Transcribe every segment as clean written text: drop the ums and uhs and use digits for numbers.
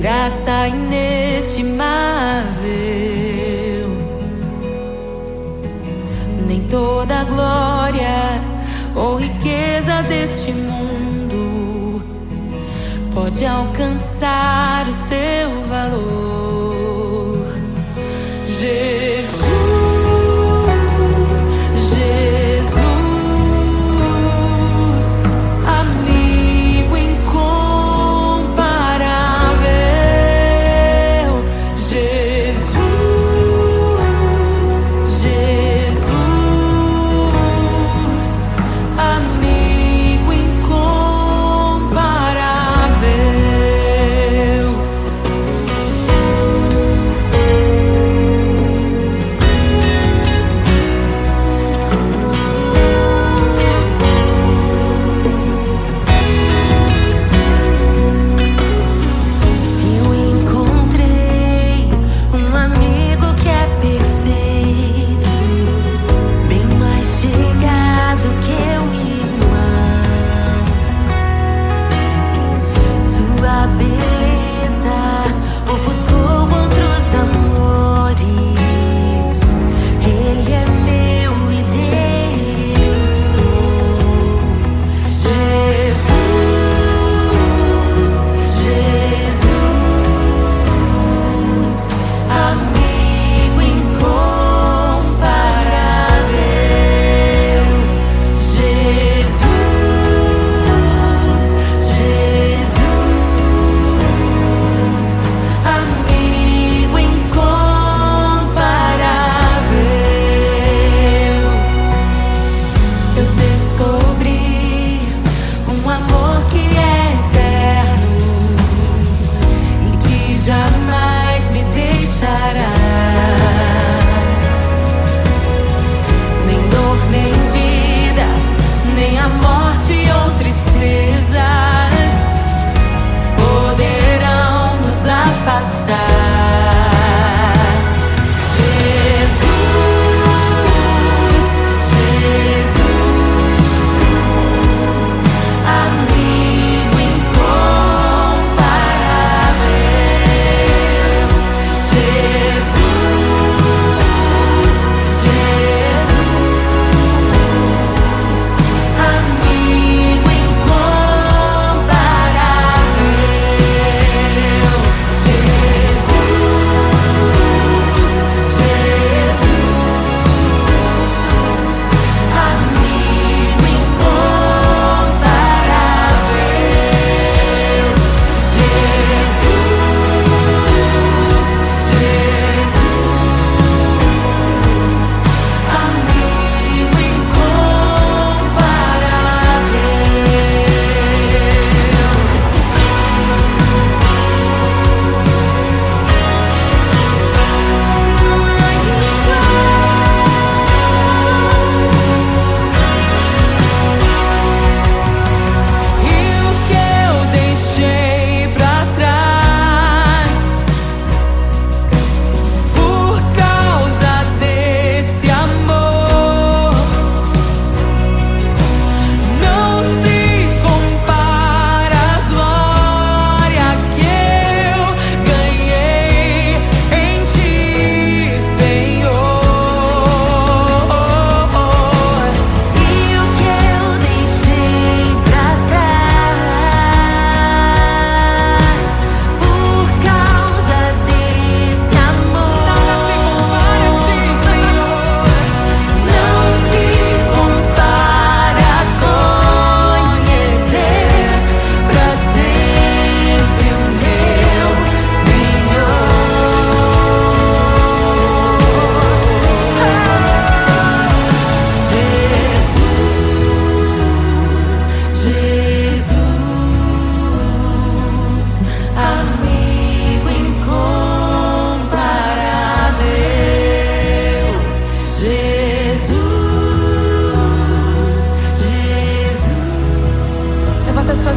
graça inestimável. Nem toda a glória ou riqueza deste mundo pode alcançar o seu valor. Jesus, Jesus, amigo incomparável. Jesus, Jesus, amigo incomparável. Eu encontrei um amigo que é perfeito, bem mais chegado que um irmão. Sua beleza ofuscou outros amores. Ele é meu e dele eu sou. Jesus, Jesus, amigo incomparável. Jesus, Jesus, amigo incomparável. Eu descobri um amor que é eterno e que jamais me deixará. Nem dor, nem vida, nem a morte ou tristezas poderão nos afastar. Jesus, Jesus, amigo incomparável. Jesus, Jesus, amigo incomparável.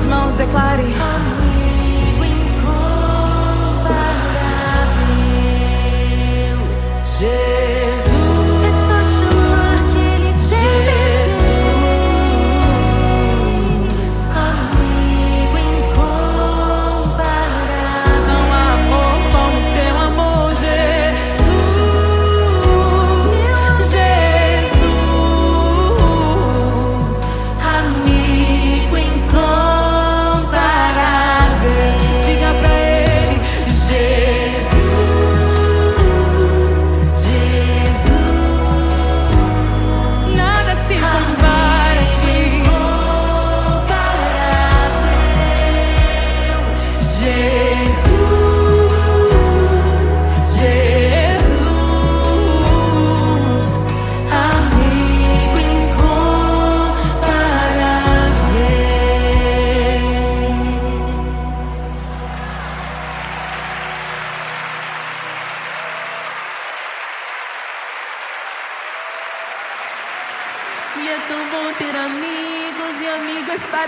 Jesus, declare: amigo incomparável. Jesus, é só chamar que ele Jesus, amigo incomparável. Não há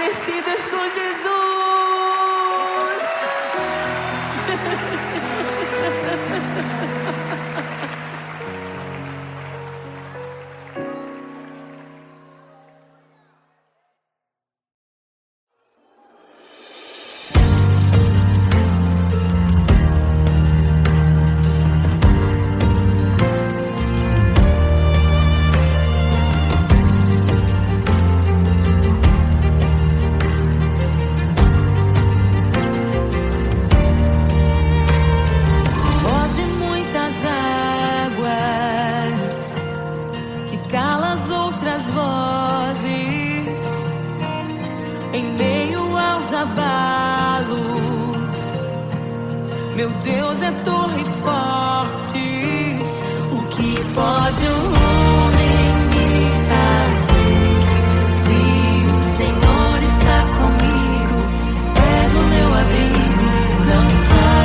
parecidas com Jesus. Em meio aos abalos, meu Deus é torre forte. O que pode um homem me fazer? Se o Senhor está comigo, és o meu abrigo, não falharás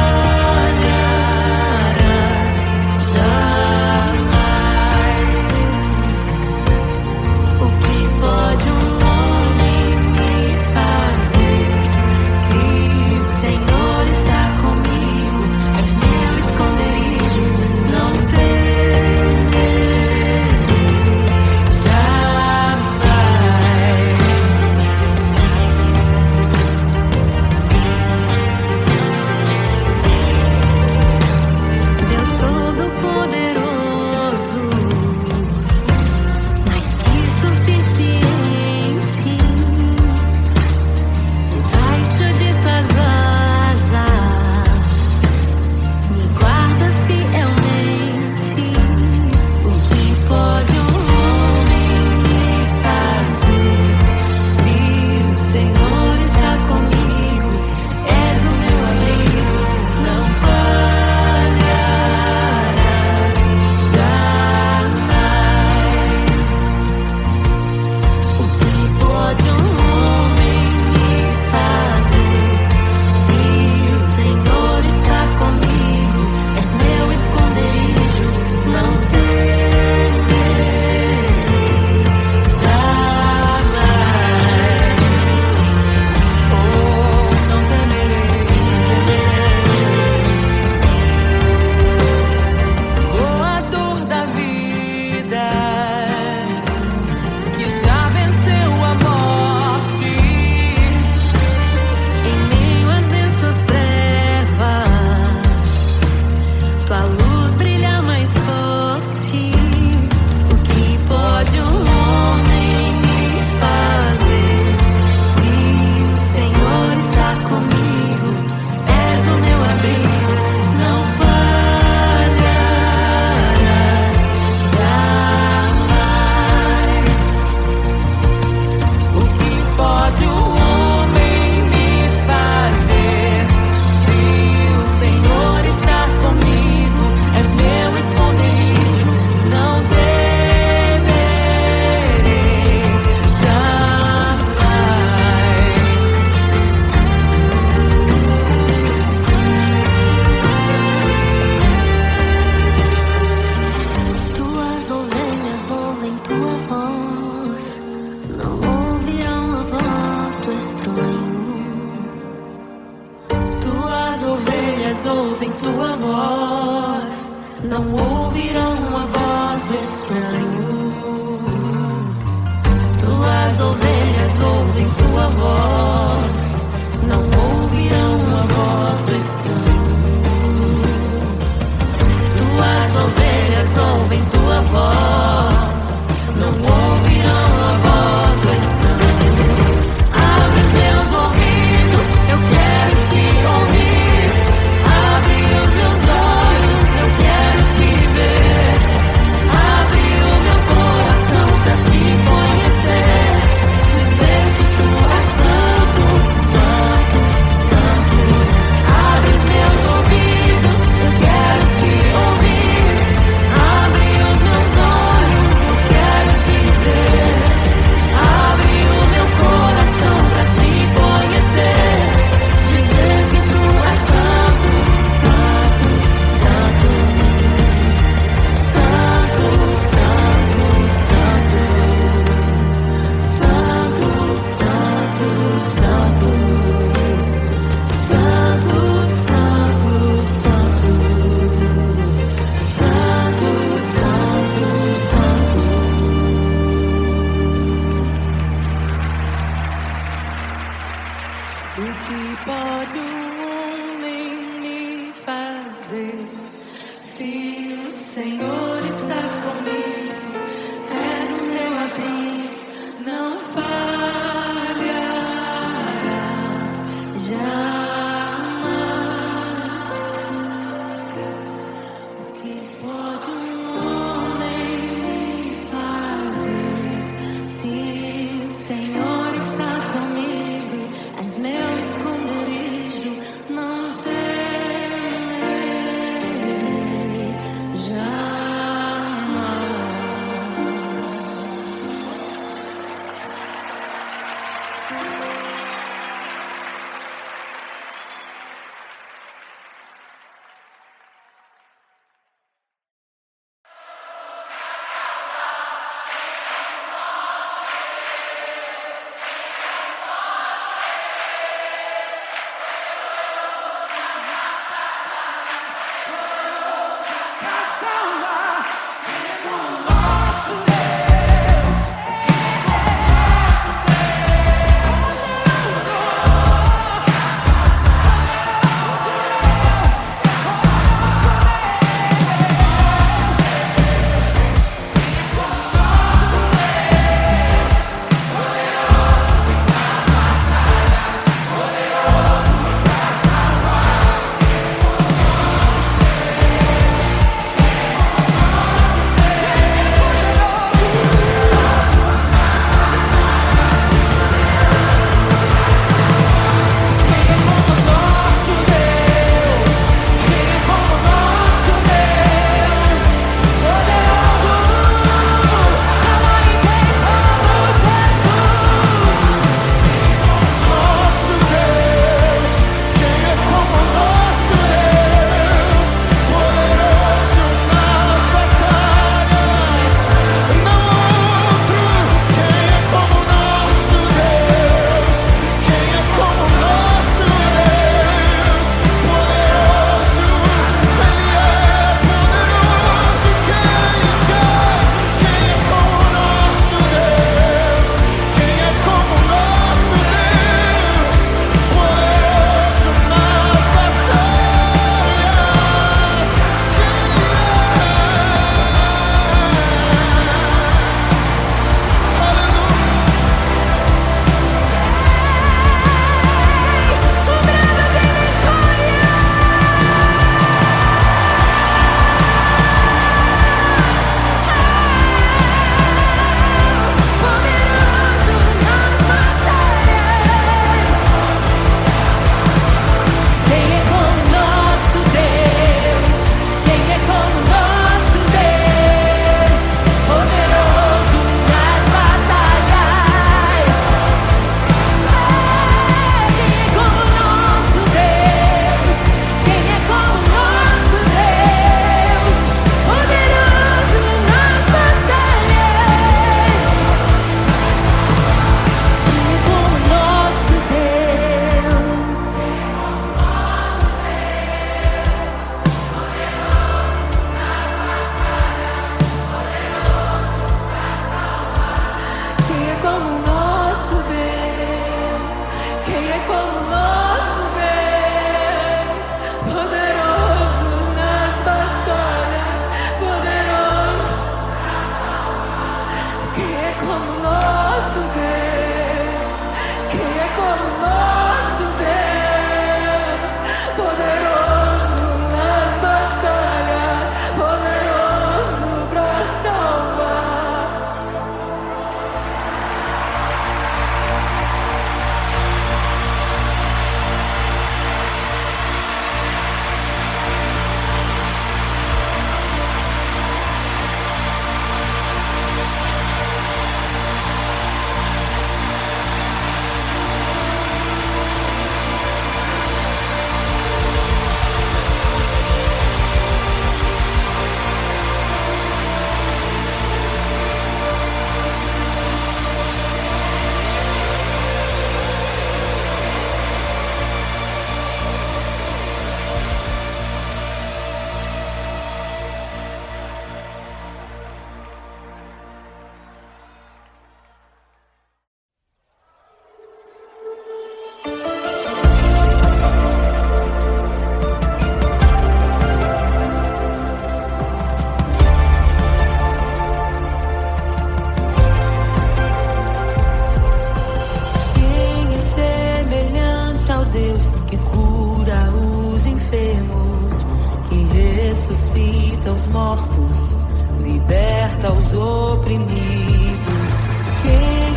jamais. O que pode um ouvem tua voz, não ouvirão a voz do estranho. Tuas ovelhas ouvem tua voz, não ouvirão a voz do estranho. Tuas ovelhas ouvem tua voz, não ouvirão a voz do estranho. Abre os meus ouvidos, eu quero te ouvir. Abre os meus olhos, eu quero te ver. Abre o meu coração pra te conhecer. pode um homem me fazer? Se o Senhor está comigo, és o meu abrigo, não falharás jamais. O que pode um homem me fazer? Se o Senhor está comigo, és meu esconderijo, não temerei jamais. mortos, liberta os oprimidos. Quem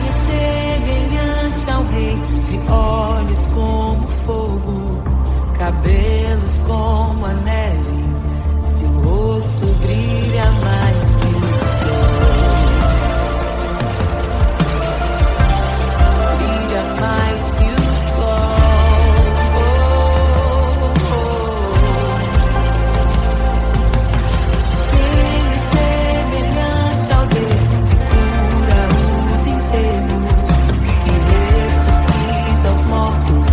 é semelhante ao Rei, de olhos como fogo, cabelos como a neve, seu rosto brilha mais que o sol. Brilha mais que o sol. Quem é semelhante ao Deus que cura os enfermos, que ressuscita os mortos,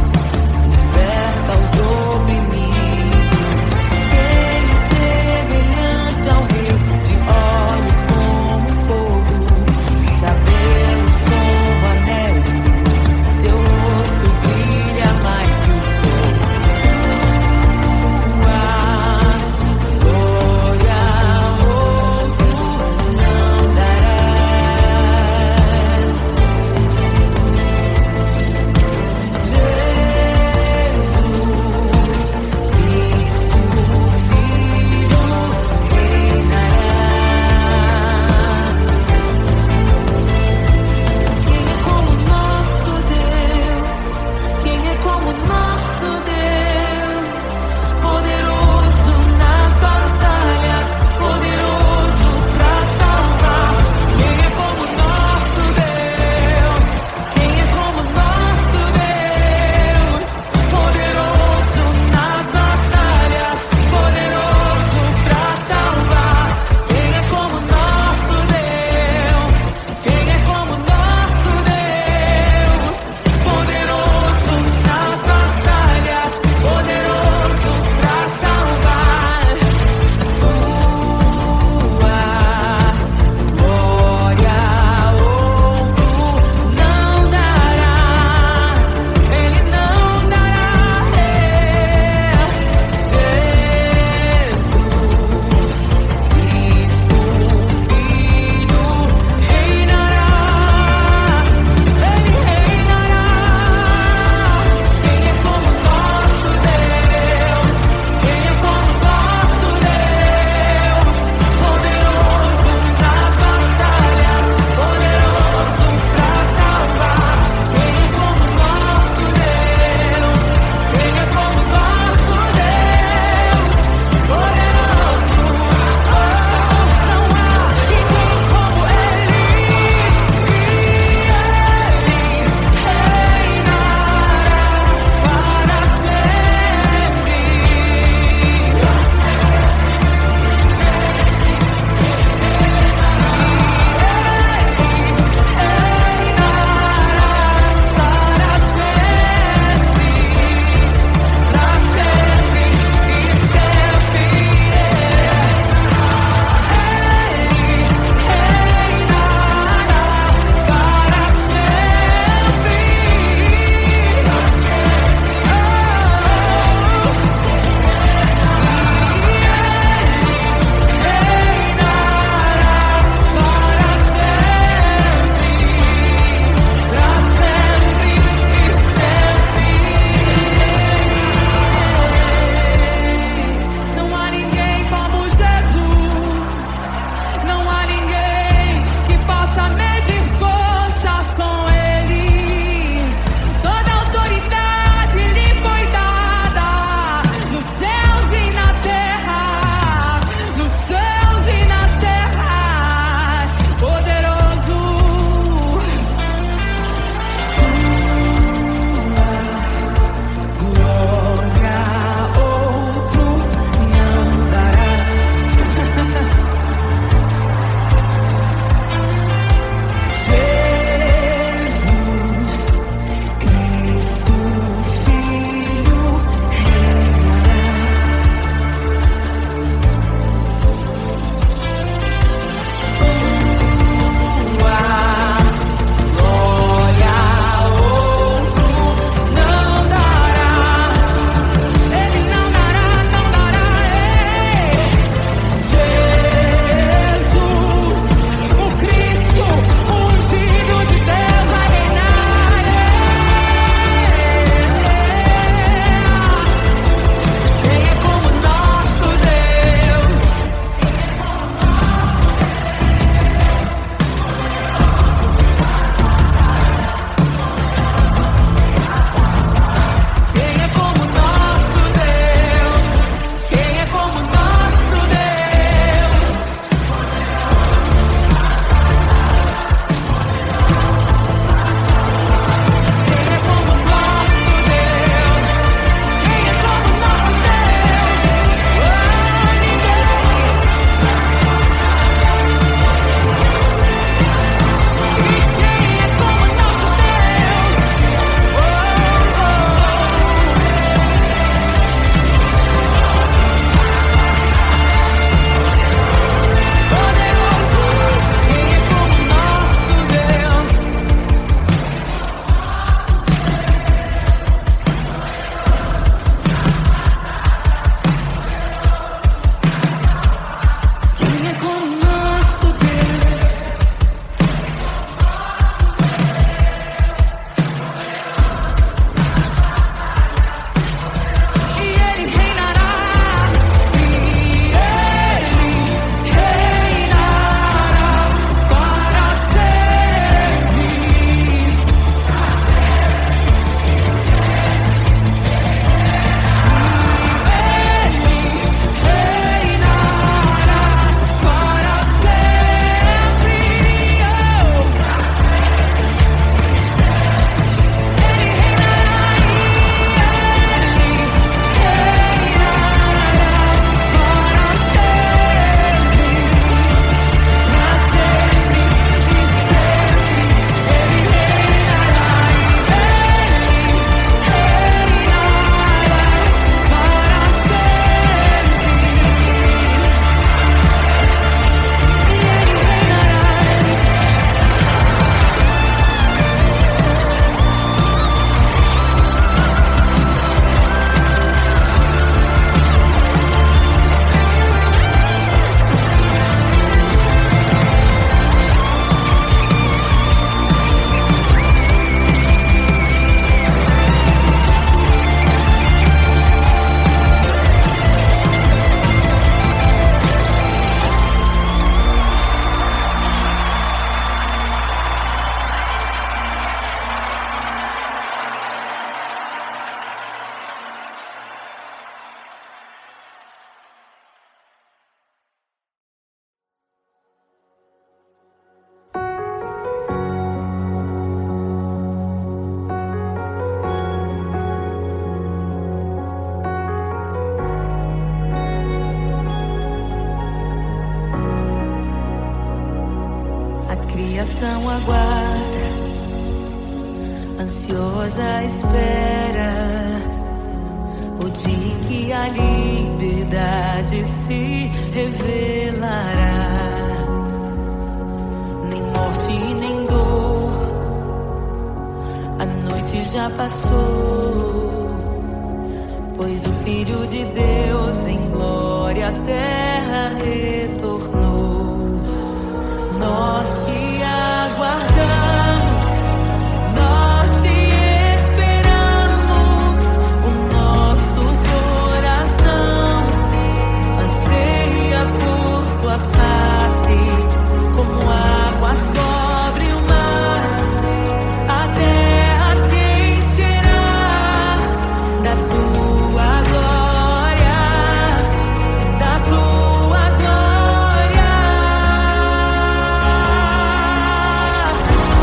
criação aguarda, ansiosa espera o dia em que a liberdade se revelará. Nem morte nem dor, a noite já passou, pois o Filho de Deus em glória à terra retornou. Nós te aguardamos, nós te esperamos. O nosso coração anseia por tua face, como águas cobrem o mar. A terra se encherá da tua glória, da tua glória.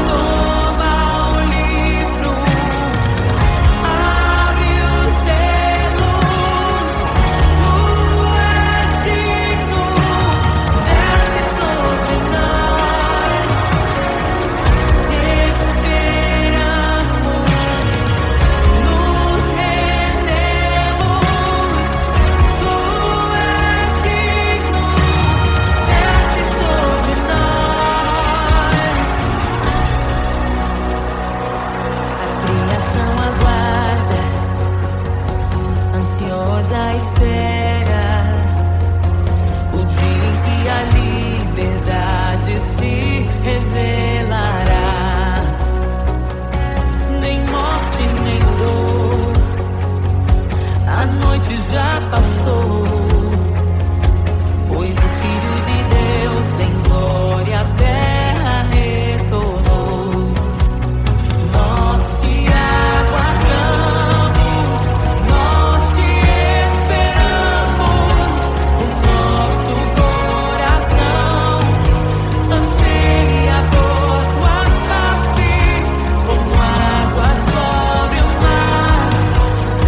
Toma o livro, abre os selos. Tu és digno, desce sobre nós. Te esperamos, nos rendemos. Tu és digno, desce sobre nós. A criação aguarda, ansiosa espera o dia em que a liberdade se revelará. Nem morte nem dor, a noite já passou, pois o Filho de Deus em glória à terra retornou. Nós te aguardamos, nós te esperamos. O nosso coração anseia por tua face, como águas sobre o mar.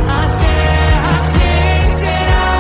A terra se encherá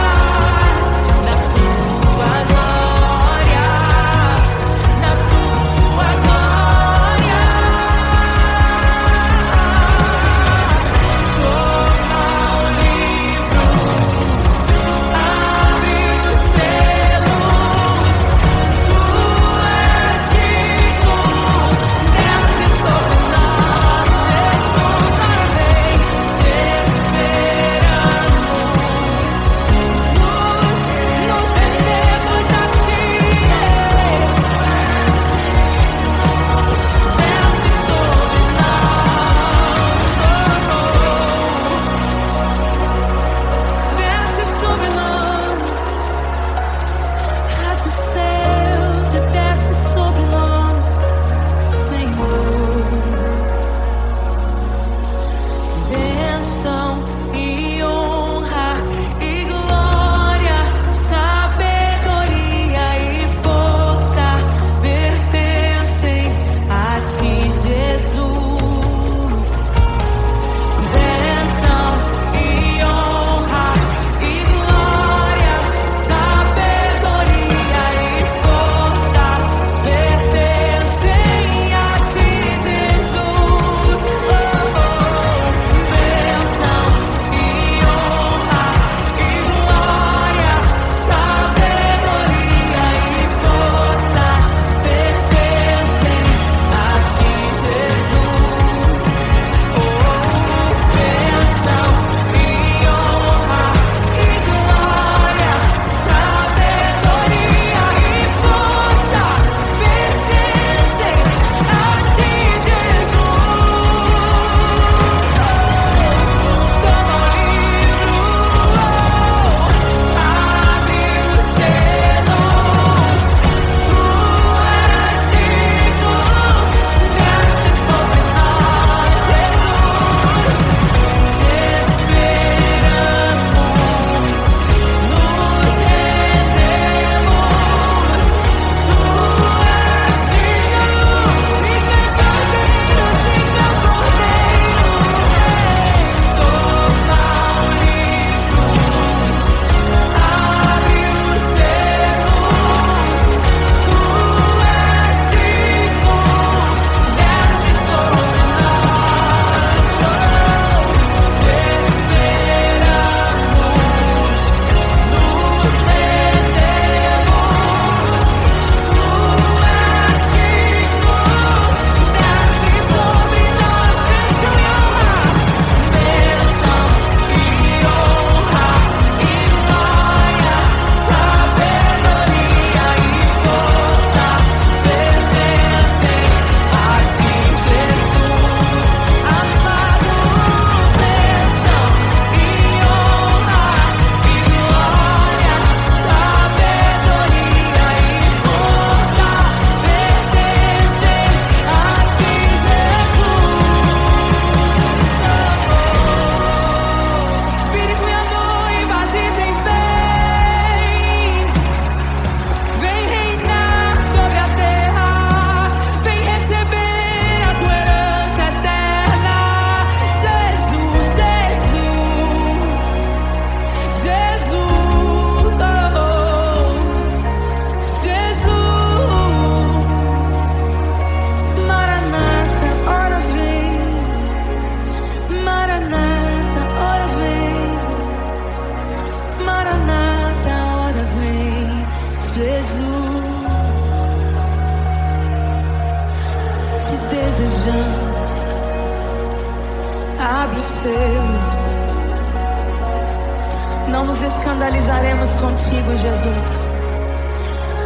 Não nos escandalizaremos contigo, Jesus.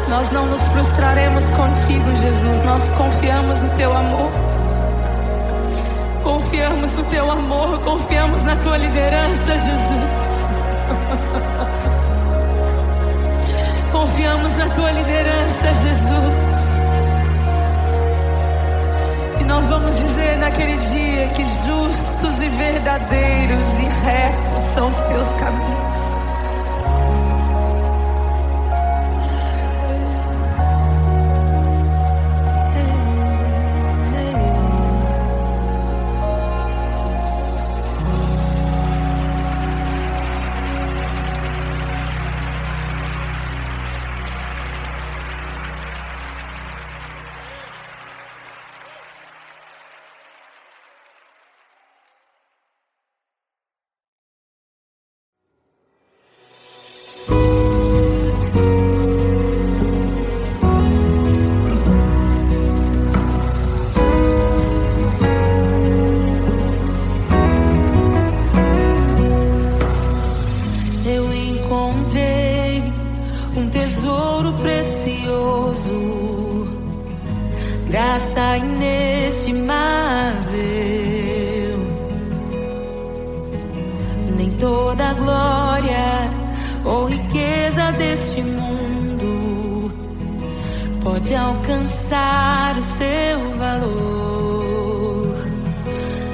Nós não nos frustraremos contigo, Jesus. Nós confiamos no teu amor. Confiamos no teu amor. Confiamos na tua liderança, Jesus. Confiamos na tua liderança, Jesus. E nós vamos dizer naquele dia que justos e verdadeiros e retos são os teus caminhos. Graça inestimável, nem toda a glória ou riqueza deste mundo pode alcançar o seu valor.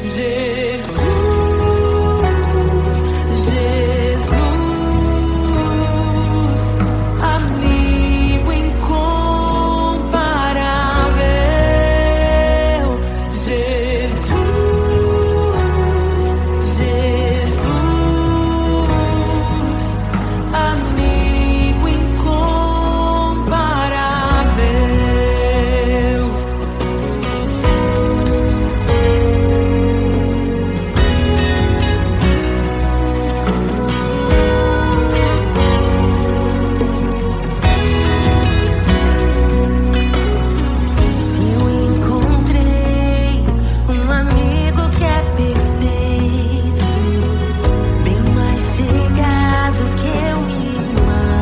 Jesus, Jesus, amigo incomparável. Jesus, Jesus, amigo incomparável. Eu encontrei um amigo que é perfeito, bem mais chegado que um irmão.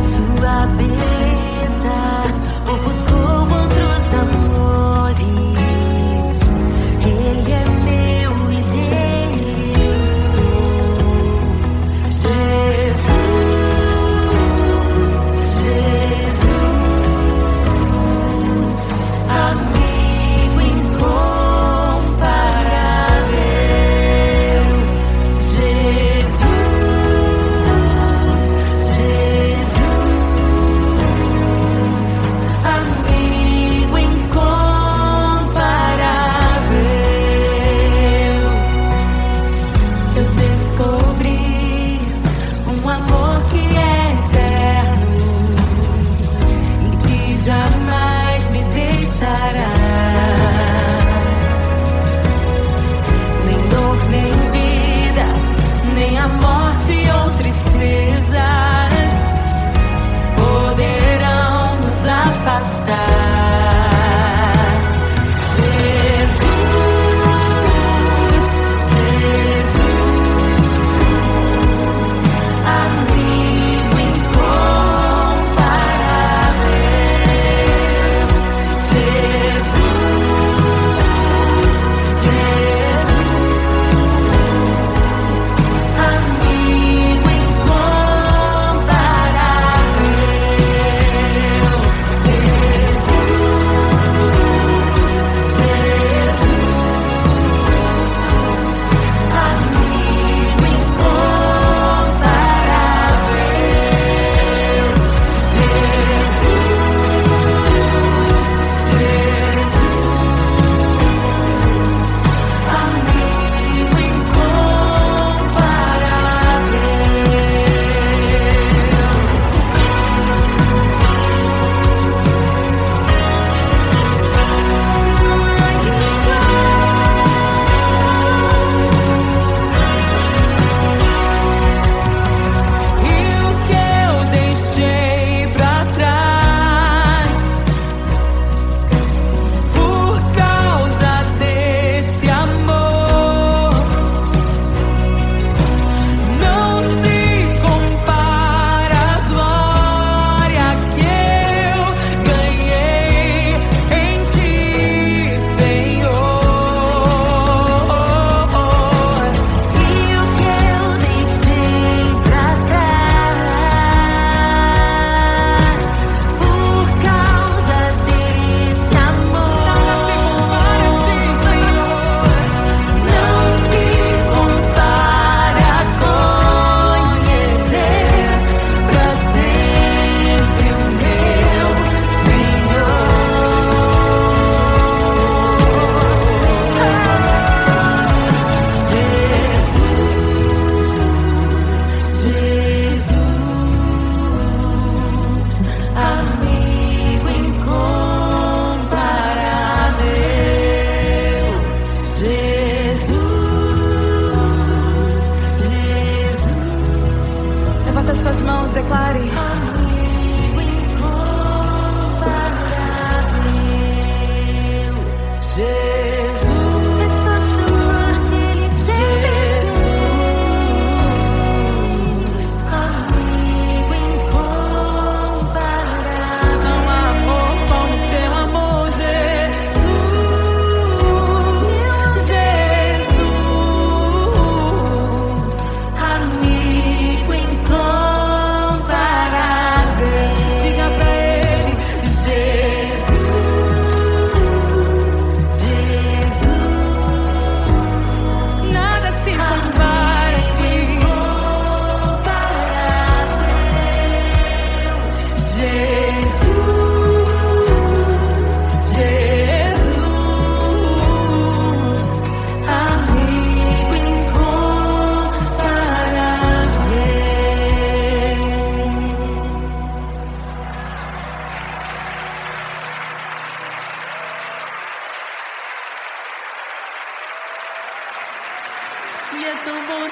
Sua beleza ofuscou outros amores. Ele é meu e dele eu sou. Jesus, Jesus, amigo incomparável. Jesus, Jesus, amigo incomparável. Eu descobri um amor que é eterno e que jamais me deixará. Nem dor, nem vida, nem a morte ou tristezas poderão nos afastar. Jesus, Jesus, amigo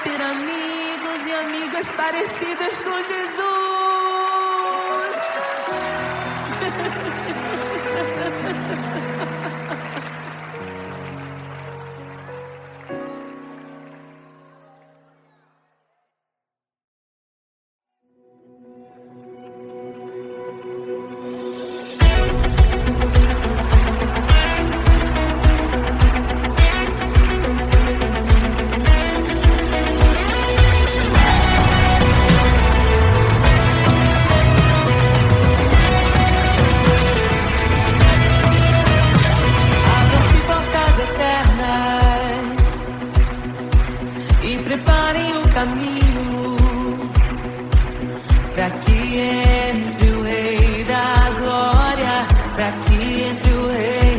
ter amigos e amigas parecidas com Jesus. Preparem o caminho para que entre o Rei da Glória, para que entre o Rei.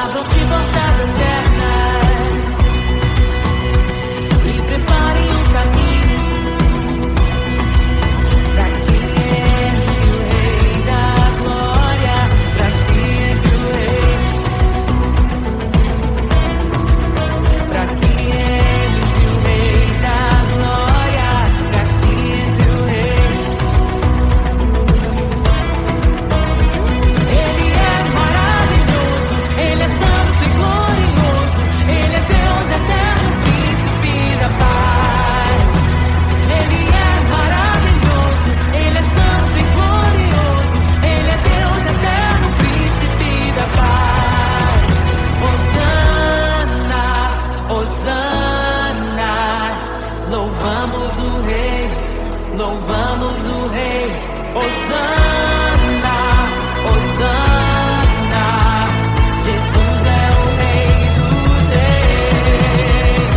Abram-se portas eternas e preparem o caminho para que entre o Rei da Glória, para que entre o Rei. Pra que entre o Rei da Glória, pra que entre o Rei. Ele é maravilhoso, Ele é santo e glorioso, Ele é Deus eterno, príncipe da paz. Ele é maravilhoso, Ele é santo e glorioso, Ele é Deus eterno, príncipe da paz. Hosana, louvamos o Rei, louvamos o Rei. Hosana, Hosana, Jesus é o Rei dos Reis.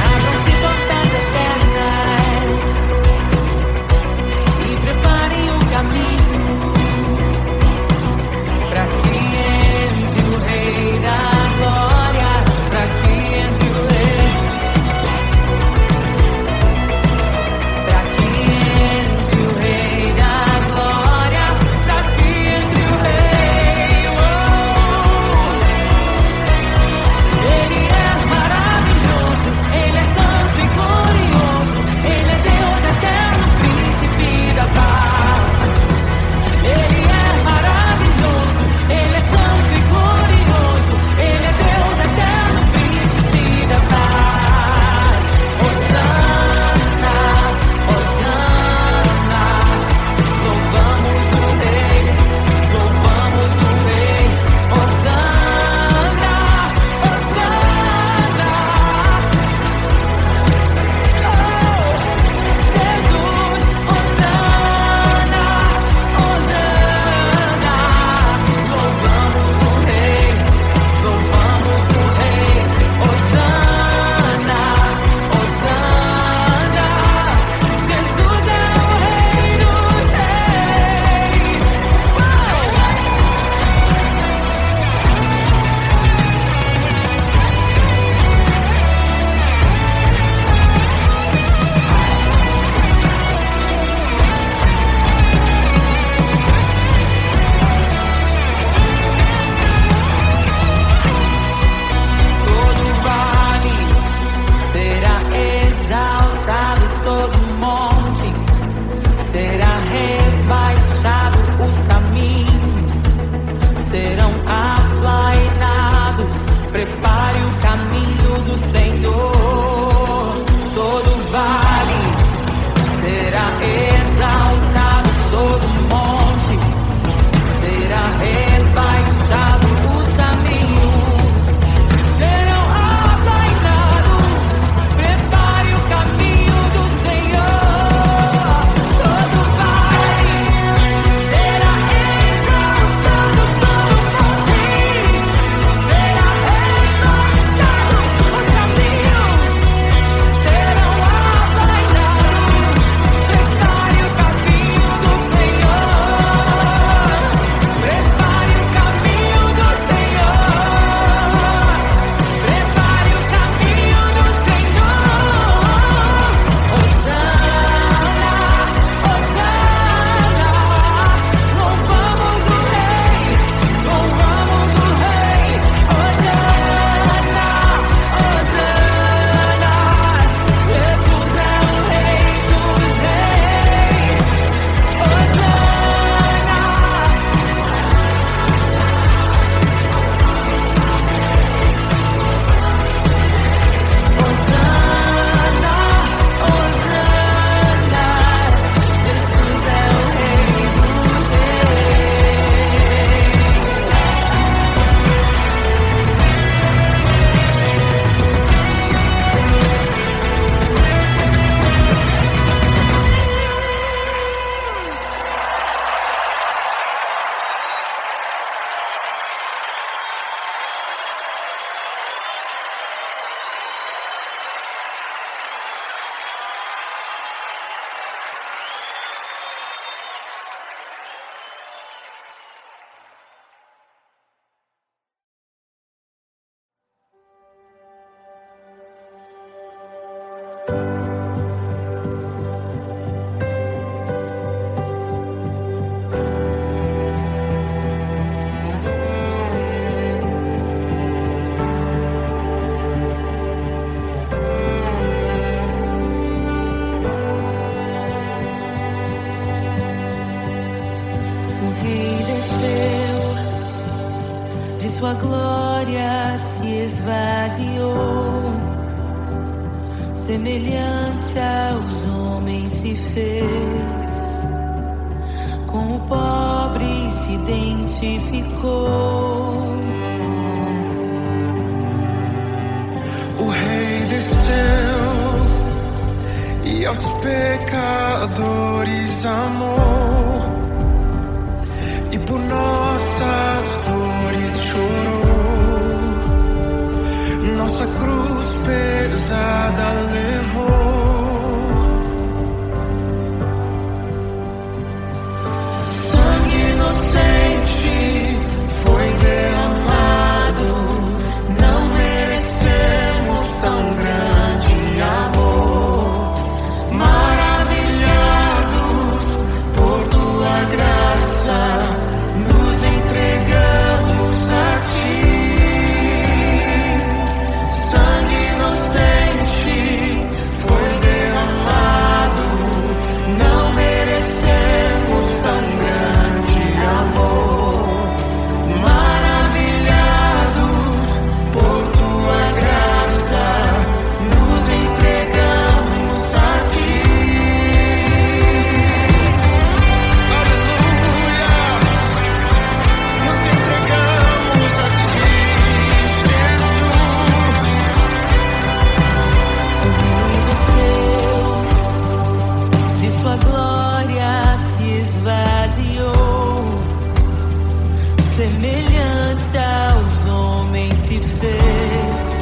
Abram-se portas eternas e preparem o caminho para que Sua glória se esvaziou, semelhante aos homens se fez, com o pobre se identificou. O Rei desceu e aos pecadores amou, e por nossas dores chorou, nossa cruz pesada levou. Sangue inocente foi derramado, não merecemos tão grande amor. Maravilhados por tua graça, nos entregamos a ti. Sangue inocente foi derramado, não merecemos tão grande amor. Maravilhados por tua graça, nos entregamos a ti. Aleluia! Nos entregamos a ti, Jesus. De sua glória se esvaziou, semelhante aos homens se fez,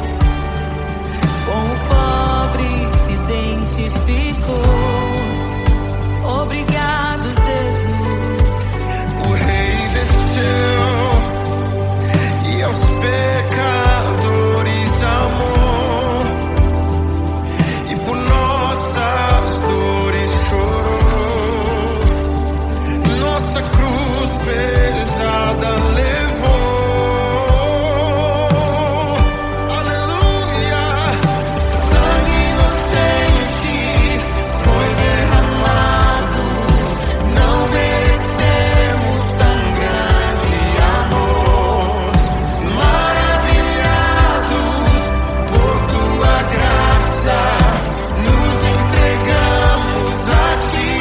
com o pobre se identificou. Obrigado, Jesus. O Rei desceu e aos pecadores amou, e por nossas dores chorou, nossa cruz pesada levou. Aleluia! Sangue inocente foi derramado, não merecemos tão grande amor. Maravilhados por tua graça, nos entregamos a ti.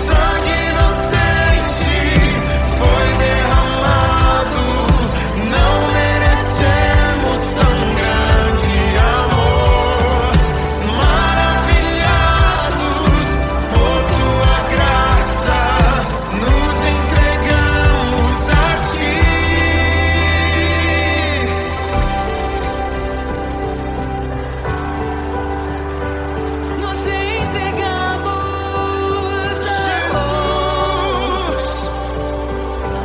Sangue inocente foi derramado, não merecemos tão grande amor. Maravilhados por tua graça, nos entregamos a ti. Nos entregamos a Jesus,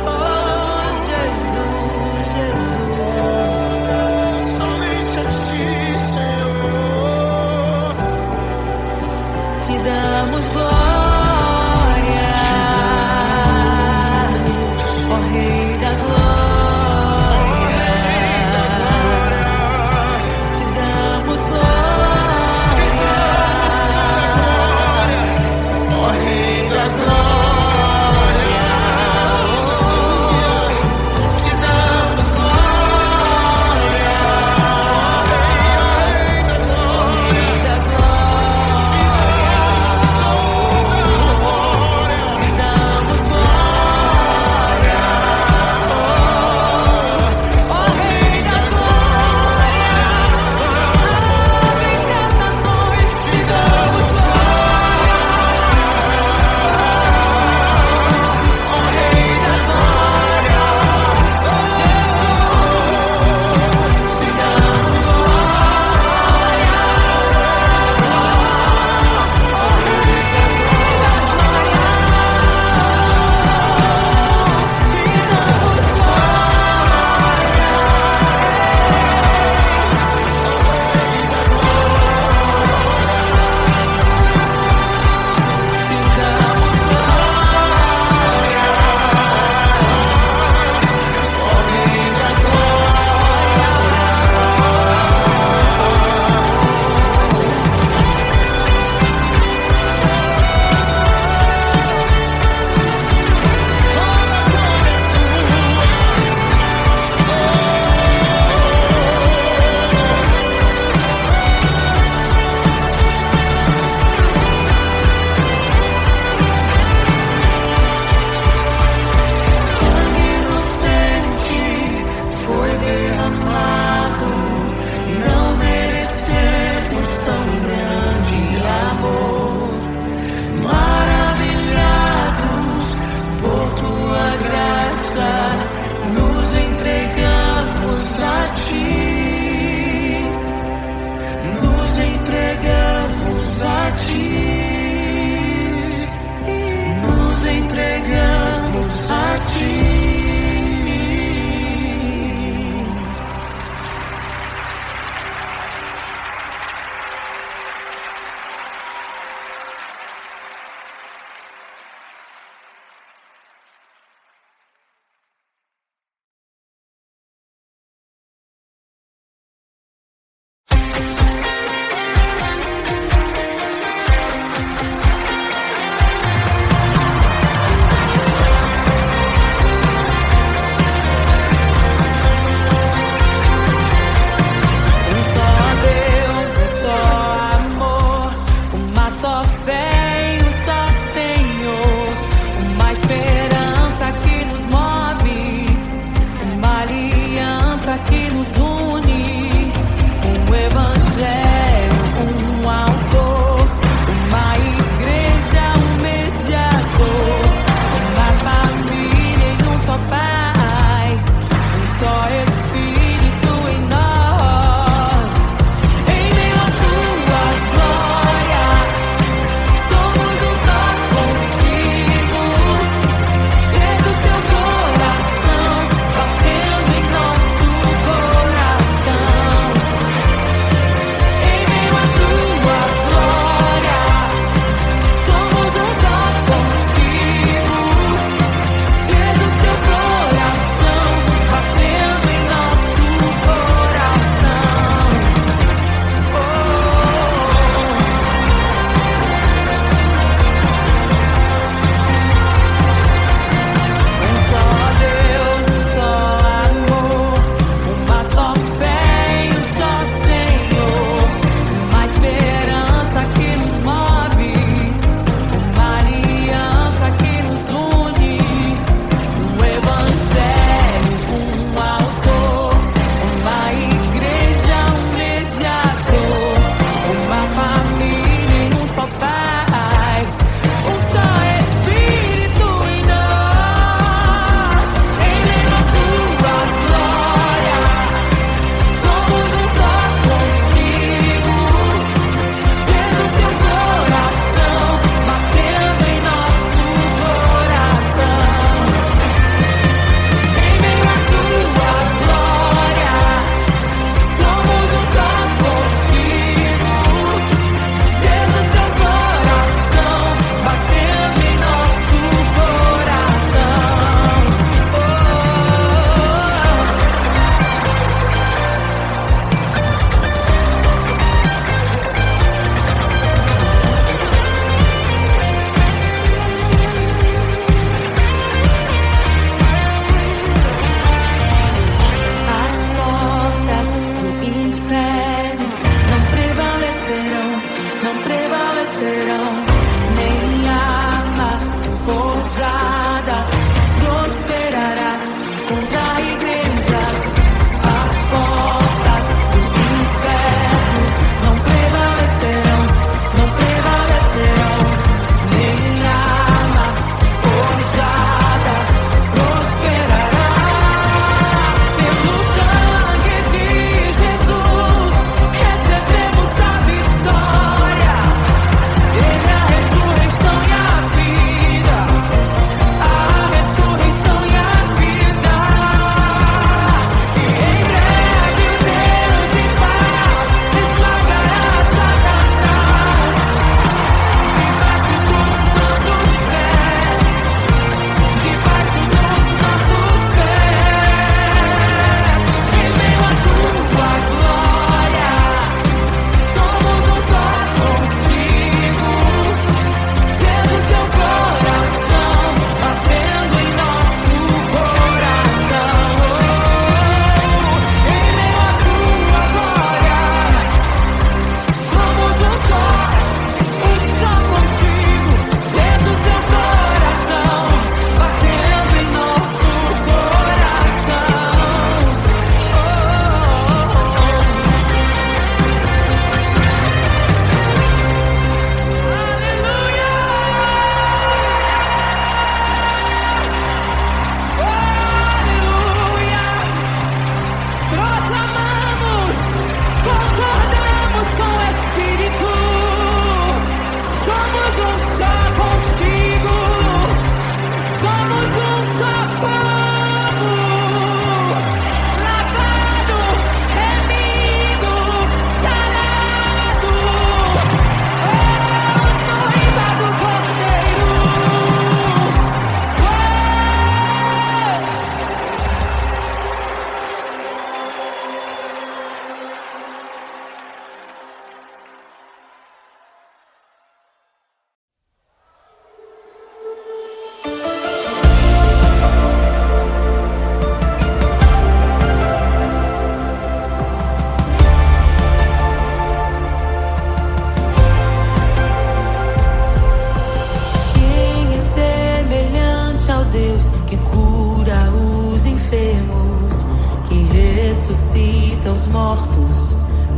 Oh, Jesus, Jesus. somente a ti, Senhor. Te damos glória, ó Rei da glória. Te damos glória, Ó Rei da glória, te damos glória. Rei da glória. ti. Nos entregamos a ti.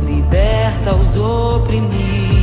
liberta os oprimidos.